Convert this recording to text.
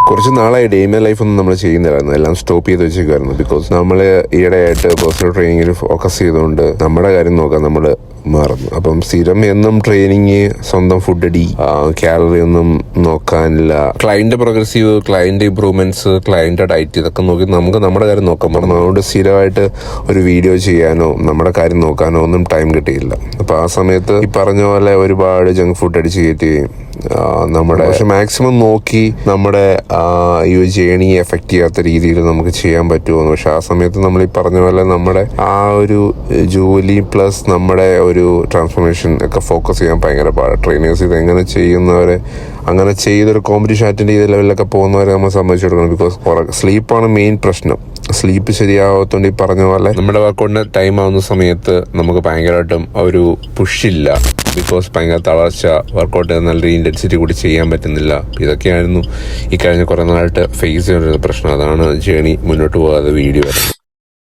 കുറച്ച് നാളായി day my life ഒന്നും നമ്മൾ ചെയ്യുന്നില്ലായിരുന്നു, എല്ലാം സ്റ്റോപ്പ് ചെയ്ത് വെച്ചേക്കുമായിരുന്നു. ബിക്കോസ് നമ്മൾ ഈയിടെയായിട്ട് പേഴ്സണൽ ട്രെയിനിങ്ങിൽ ഫോക്കസ് ചെയ്തുകൊണ്ട് നമ്മുടെ കാര്യം നോക്കാൻ നമ്മൾ മാറുന്നു. അപ്പം സ്ഥിരം എന്നും ട്രെയിനിങ്, സ്വന്തം ഫുഡ് അടി, കാലറി ഒന്നും നോക്കാനില്ല. Client progressive, client improvements, client diet ഇതൊക്കെ നോക്കി നമുക്ക് നമ്മുടെ കാര്യം നോക്കാൻ പറ്റും. അതുകൊണ്ട് സ്ഥിരമായിട്ട് ഒരു വീഡിയോ ചെയ്യാനോ നമ്മുടെ കാര്യം നോക്കാനോ ഒന്നും ടൈം കിട്ടിയില്ല. അപ്പം ആ സമയത്ത് ഈ പറഞ്ഞ പോലെ ഒരുപാട് ജങ്ക് ഫുഡ് അടിച്ച് കയറ്റുകയും നമ്മുടെ മാക്സിമം നോക്കി നമ്മുടെ ഈ ഒരു ജേണി എഫക്റ്റ് ചെയ്യാത്ത രീതിയിൽ നമുക്ക് ചെയ്യാൻ പറ്റുമെന്ന്. പക്ഷെ ആ സമയത്ത് നമ്മൾ ഈ പറഞ്ഞ പോലെ നമ്മുടെ ആ ഒരു ജോലി പ്ലസ് നമ്മുടെ ഒരു ട്രാൻസ്ഫോർമേഷൻ ഒക്കെ ഫോക്കസ് ചെയ്യാൻ ഭയങ്കര പാടാണ്. ട്രെയിനേഴ്സ് ഇത് എങ്ങനെ ചെയ്യുന്നവരെ, അങ്ങനെ ചെയ്തൊരു കോമ്പറ്റീഷൻ അറ്റൻഡ് ചെയ്ത ലെവലിലൊക്കെ പോകുന്നവരെ നമ്മൾ സമ്മതിച്ചു കൊടുക്കണം. ബിക്കോസ് സ്ലീപ്പാണ് മെയിൻ പ്രശ്നം. സ്ലീപ്പ് ശരിയാവാത്തോണ്ട് ഈ പറഞ്ഞ പോലെ നമ്മുടെ വർക്കൗട്ടിന് ടൈം ആവുന്ന സമയത്ത് നമുക്ക് ഭയങ്കരമായിട്ടും ഒരു പുഷില്ല. ബിക്കോസ് ഭയങ്കര തളർച്ച, വർക്കൗട്ട് നല്ല ഇൻറ്റൻസിറ്റി കൂടി ചെയ്യാൻ പറ്റുന്നില്ല. ഇതൊക്കെയായിരുന്നു ഈ കഴിഞ്ഞ കുറേ നാളായിട്ട് ഫേസ് ചെയ്യുന്ന പ്രശ്നം. അതാണ് ജേണി മുന്നോട്ട് പോകാതെ വീഡിയോ വരുന്നത്.